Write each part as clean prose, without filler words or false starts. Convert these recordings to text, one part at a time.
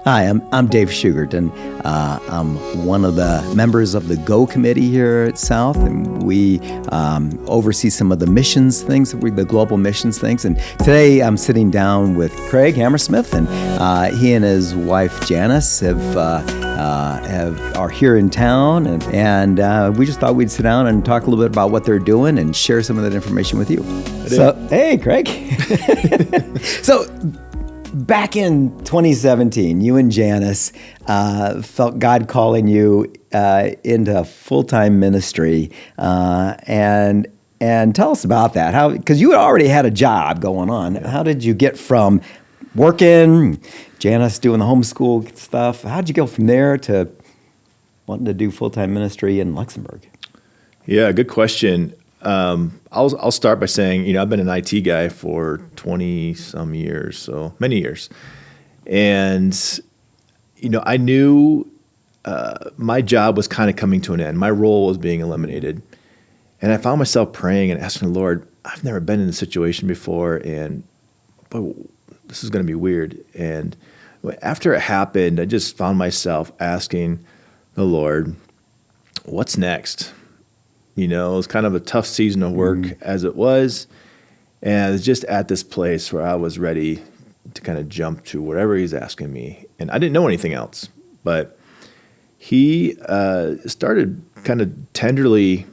Hi, I'm Dave Schugert, and I'm one of the members of the GO committee here at South, and we oversee some of the missions things, the global missions things. And today I'm sitting down with Craig Hammersmith, and he and his wife Janice are here in town, and we just thought we'd sit down and talk a little bit about what they're doing and share some of that information with you. Hey, Craig. So. Back in 2017, you and Janice felt God calling you into full-time ministry, and tell us about that. How, because you already had a job going on. How did you get from working, Janice doing the homeschool stuff? How did you go from there to wanting to do full-time ministry in Luxembourg? Yeah, good question. I'll start by saying, I've been an IT guy for 20 some years, so many years. And, I knew my job was kind of coming to an end. My role was being eliminated. And I found myself praying and asking the Lord, I've never been in this situation before, and boy, this is going to be weird. And after it happened, I just found myself asking the Lord, what's next? It was kind of a tough season of work as it was. And I was just at this place where I was ready to kind of jump to whatever he's asking me. And I didn't know anything else. But he started kind of tenderly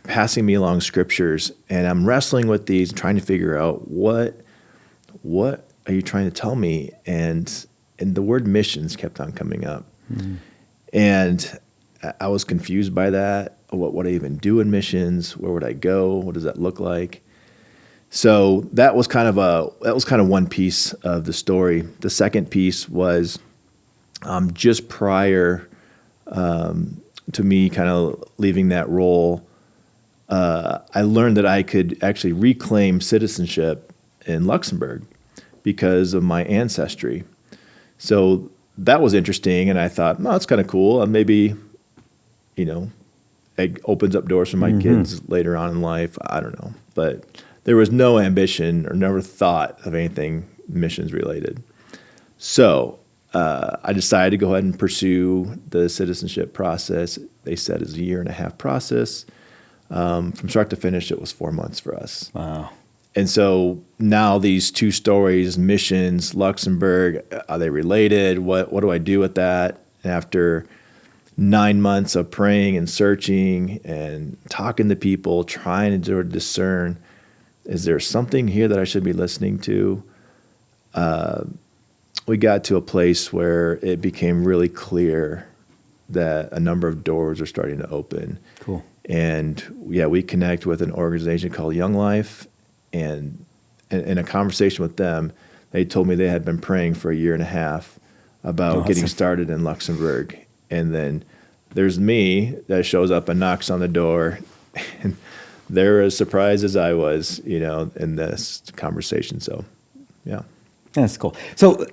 passing me along scriptures. And I'm wrestling with these, trying to figure out what are you trying to tell me? And the word missions kept on coming up. Mm-hmm. And I was confused by that. What would I even do in missions? Where would I go? What does that look like? So that was kind of one piece of the story. The second piece was just prior to me kind of leaving that role. I learned that I could actually reclaim citizenship in Luxembourg because of my ancestry. So that was interesting, and I thought, that's kind of cool. Maybe, it opens up doors for my kids later on in life. I don't know. But there was no ambition or never thought of anything missions related. So I decided to go ahead and pursue the citizenship process. They said it's a 1.5-year process. From start to finish, it was 4 months for us. Wow. And so now these two stories, missions, Luxembourg, are they related? What do I do with that? And after 9 months of praying and searching and talking to people, trying to discern, is there something here that I should be listening to? We got to a place where it became really clear that a number of doors are starting to open. Cool. And we connect with an organization called Young Life, and in a conversation with them, they told me they had been praying for 1.5 years about getting started in Luxembourg. And then there's me that shows up and knocks on the door, and they're as surprised as I was, in this conversation. So, yeah. That's cool. So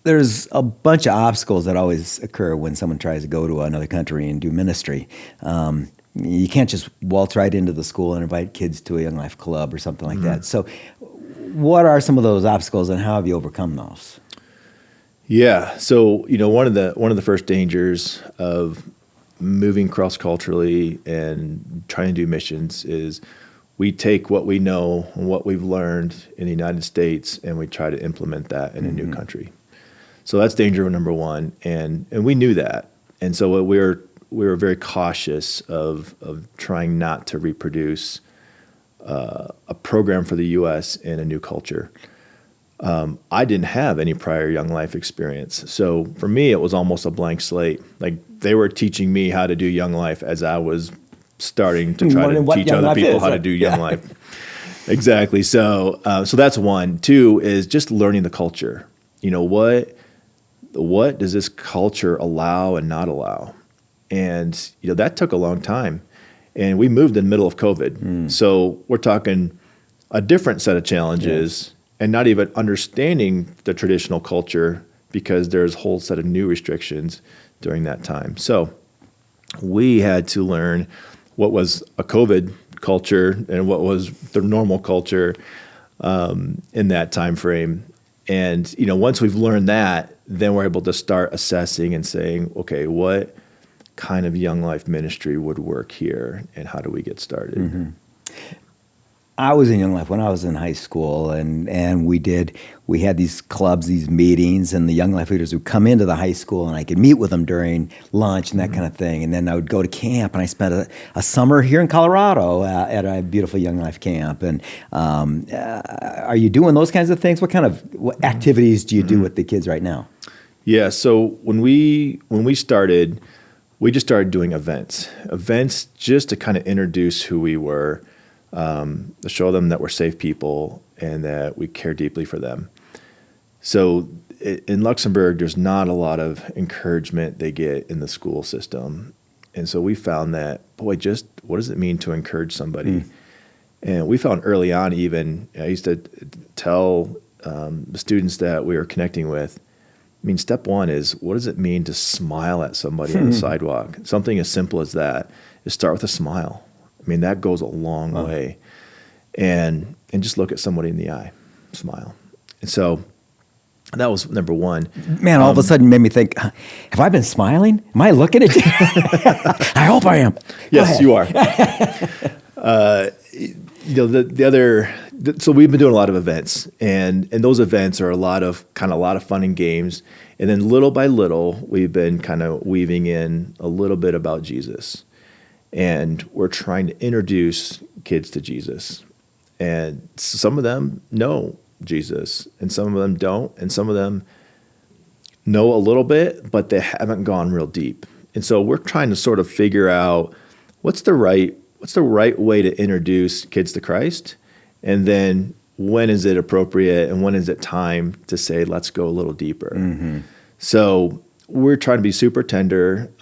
there's a bunch of obstacles that always occur when someone tries to go to another country and do ministry. You can't just waltz right into the school and invite kids to a Young Life club or something like that. So what are some of those obstacles, and how have you overcome those? Yeah. So, one of the first dangers of moving cross-culturally and trying to do missions is we take what we know and what we've learned in the United States and we try to implement that in a new country. So that's danger number one. And we knew that. And so we were very cautious of trying not to reproduce a program for the U.S. in a new culture. I didn't have any prior Young Life experience. So for me, it was almost a blank slate. Like they were teaching me how to do Young Life as I was starting to try to teach other people how to do Young Life. Exactly. So that's one. Two is just learning the culture. What does this culture allow and not allow? And, that took a long time. And we moved in the middle of COVID. So we're talking a different set of challenges. And not even understanding the traditional culture because there's a whole set of new restrictions during that time. So we had to learn what was a COVID culture and what was the normal culture in that time frame. And once we've learned that, then we're able to start assessing and saying, okay, what kind of young life ministry would work here, and how do we get started? Mm-hmm. I was in Young Life when I was in high school, and we had these clubs, these meetings, and the Young Life leaders would come into the high school, and I could meet with them during lunch and that kind of thing. And then I would go to camp, and I spent a summer here in Colorado at a beautiful Young Life camp. And are you doing those kinds of things? What activities do you do with the kids right now? Yeah, so when we started, we just started doing events just to kind of introduce who we were. To show them that we're safe people and that we care deeply for them. So in Luxembourg, there's not a lot of encouragement they get in the school system. And so we found that, just what does it mean to encourage somebody? And we found early on even, I used to tell the students that we were connecting with, step one is, what does it mean to smile at somebody on the sidewalk? Something as simple as that is start with a smile. That goes a long way. And just look at somebody in the eye, smile. And so that was number one. Man, all of a sudden made me think, have I been smiling? Am I looking at you? I hope I am. Yes, you are. So we've been doing a lot of events, and those events are a lot of fun and games. And then little by little, we've been kind of weaving in a little bit about Jesus. And we're trying to introduce kids to Jesus. And some of them know Jesus, and some of them don't, and some of them know a little bit, but they haven't gone real deep. And so we're trying to sort of figure out what's the right way to introduce kids to Christ, and then when is it appropriate and when is it time to say, let's go a little deeper. Mm-hmm. So we're trying to be super tender,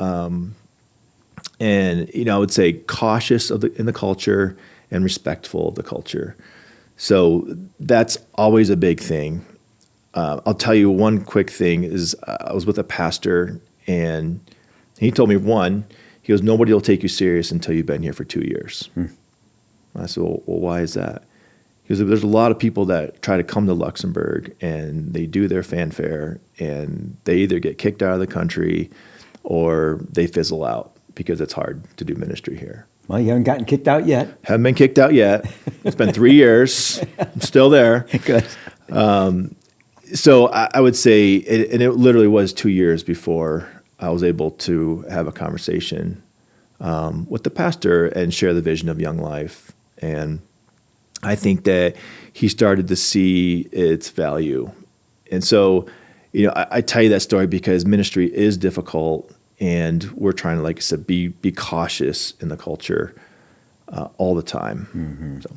and I would say cautious in the culture and respectful of the culture. So that's always a big thing. I'll tell you one quick thing is I was with a pastor, and he told me he goes, nobody will take you serious until you've been here for 2 years. I said, well, why is that? He goes, there's a lot of people that try to come to Luxembourg, and they do their fanfare, and they either get kicked out of the country or they fizzle out, because it's hard to do ministry here. Well, you haven't gotten kicked out yet. Haven't been kicked out yet. It's been 3 years. I'm still there. Good. So I would say, and it literally was 2 years before I was able to have a conversation with the pastor and share the vision of Young Life. And I think that he started to see its value. And so, I tell you that story because ministry is difficult. And we're trying to, like I said, be cautious in the culture all the time. Mm-hmm. So.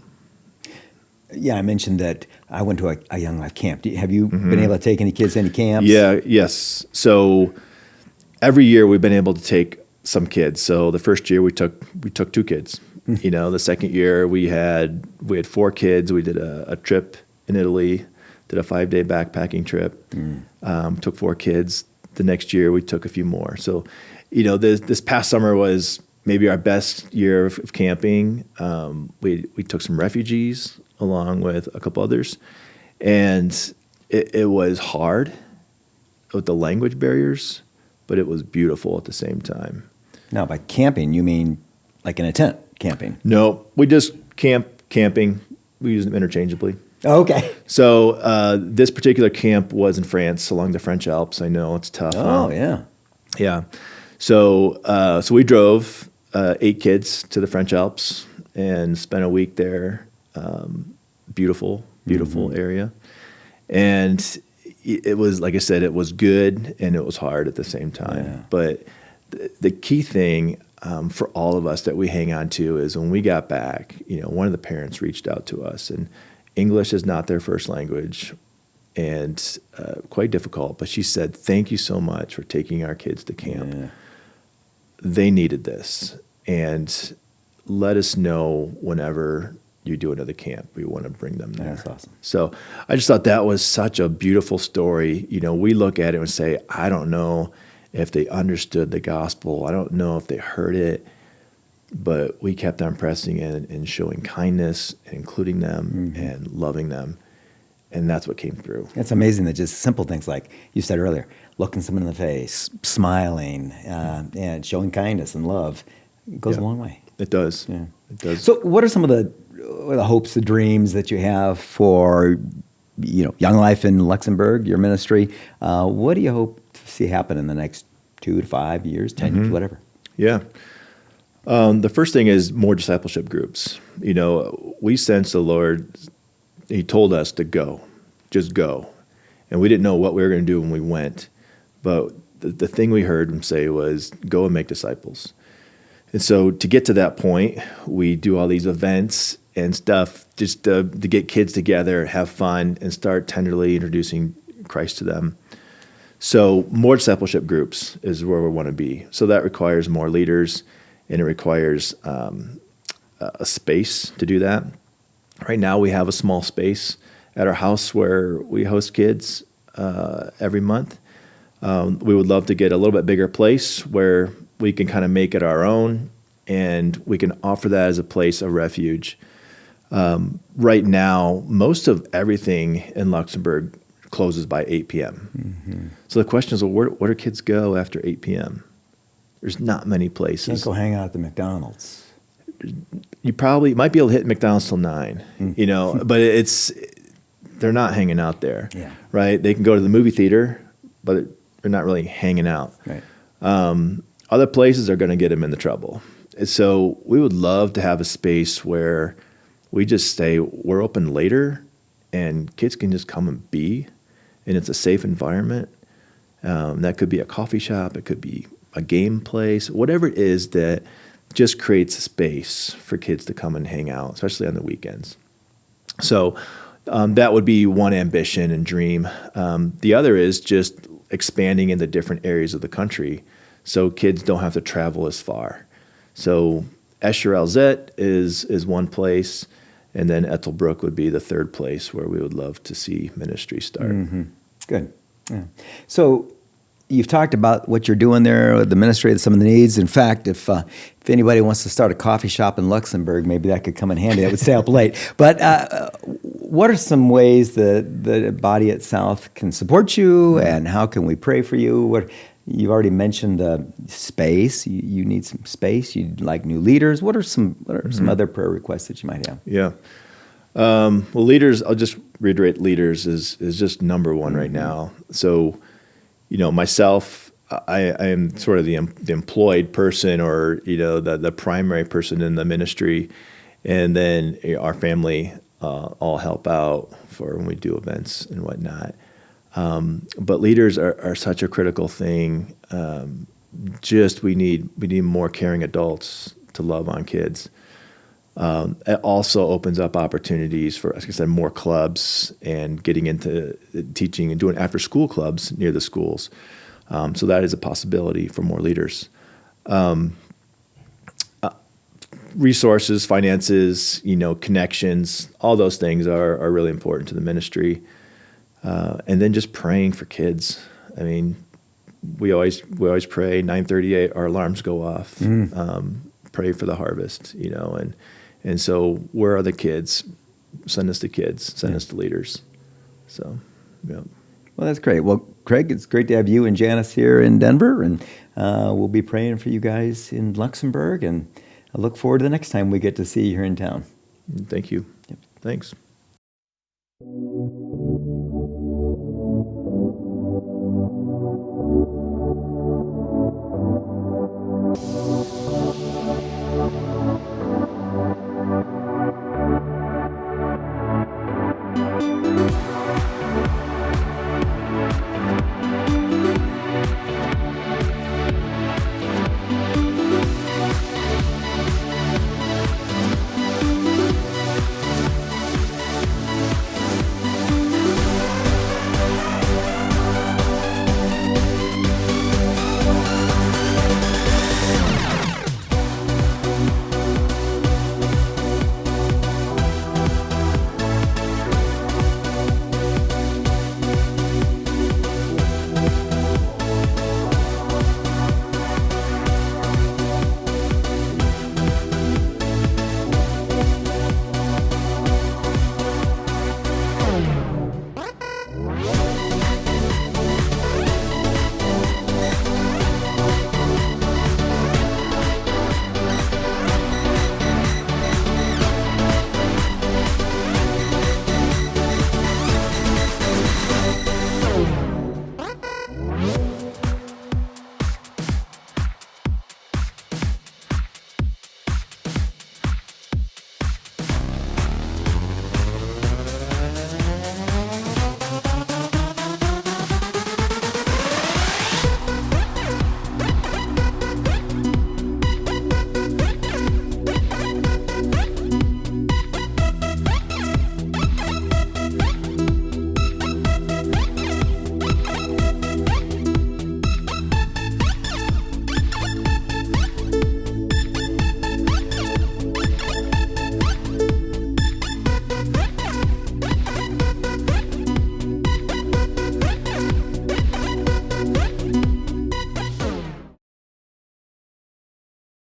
Yeah, I mentioned that I went to a Young Life camp. Have you been able to take any kids to any camps? Yes. So every year we've been able to take some kids. So the first year we took 2 kids. The second year we had 4 kids. We did a trip in Italy, did a 5-day backpacking trip, took 4 kids. The next year we took a few more. So, this past summer was maybe our best year of camping. We took some refugees along with a couple others, and it was hard with the language barriers, but it was beautiful at the same time. Now, by camping, you mean like in a tent camping? No, we just camping. We use them interchangeably. Okay. So this particular camp was in France, along the French Alps. I know it's tough. Oh, yeah. Yeah. So we drove 8 kids to the French Alps and spent a week there. Beautiful area. And it was, like I said, it was good and it was hard at the same time. Yeah. But the key thing for all of us that we hang on to is when we got back, one of the parents reached out to us, and English is not their first language and quite difficult. But she said, thank you so much for taking our kids to camp. Yeah. They needed this. And let us know whenever you do another camp. We want to bring them there. That's awesome. So I just thought that was such a beautiful story. We look at it and say, I don't know if they understood the gospel. I don't know if they heard it. But we kept on pressing in and showing kindness and including them and loving them. And that's what came through. It's amazing that just simple things like you said earlier, looking someone in the face, smiling, and showing kindness and love goes a long way. It does. Yeah. It does. So what are some of the hopes, the dreams that you have for, Young Life in Luxembourg, your ministry? What do you hope to see happen in the next 2 to 5 years, 10 years, whatever? Yeah. The first thing is more discipleship groups. We sense the Lord, He told us to go, just go. And we didn't know what we were going to do when we went. But the thing we heard Him say was, go and make disciples. And so to get to that point, we do all these events and stuff just to get kids together, have fun, and start tenderly introducing Christ to them. So more discipleship groups is where we want to be. So that requires more leaders, and it requires a space to do that. Right now we have a small space at our house where we host kids every month. We would love to get a little bit bigger place where we can kind of make it our own, and we can offer that as a place of refuge. Right now, most of everything in Luxembourg closes by 8 p.m. Mm-hmm. So the question is, well, where do kids go after 8 p.m.? There's not many places. Can't go hang out at the McDonald's. You might be able to hit McDonald's till 9, but they're not hanging out there, right? They can go to the movie theater, but they're not really hanging out. Right. Other places are going to get them into trouble. And so we would love to have a space where we just say we're open later and kids can just come and be, and it's a safe environment. That could be a coffee shop. It could be a game place, whatever it is that just creates a space for kids to come and hang out, especially on the weekends. So that would be one ambition and dream. The other is just expanding into different areas of the country so kids don't have to travel as far. So Escher-Alzette is one place, and then Ettelbruck would be the third place where we would love to see ministry start. Mm-hmm. Good. Yeah. So you've talked about what you're doing there, the ministry, some of the needs. In fact, if anybody wants to start a coffee shop in Luxembourg, maybe that could come in handy. That would stay up late. But what are some ways the body at South can support you, and how can we pray for you? You've already mentioned space. You need some space. You'd like new leaders. What are some other prayer requests that you might have? Yeah. Well, leaders, I'll just reiterate, leaders is just number one right now. So, myself, I am sort of the employed person, or, the primary person in the ministry. And then our family all help out for when we do events and whatnot. But leaders are such a critical thing. We need more caring adults to love on kids. It also opens up opportunities for, as I said, more clubs and getting into teaching and doing after-school clubs near the schools. So that is a possibility for more leaders. Resources, finances, connections, all those things are really important to the ministry. And then just praying for kids. I mean, we always pray 9:38. Our alarms go off. Pray for the harvest, and so where are the kids? Send us the kids. Send us the leaders. So, yeah. Well, that's great. Well, Craig, it's great to have you and Janice here in Denver, and we'll be praying for you guys in Luxembourg, and I look forward to the next time we get to see you here in town. Thank you. Yep. Thanks.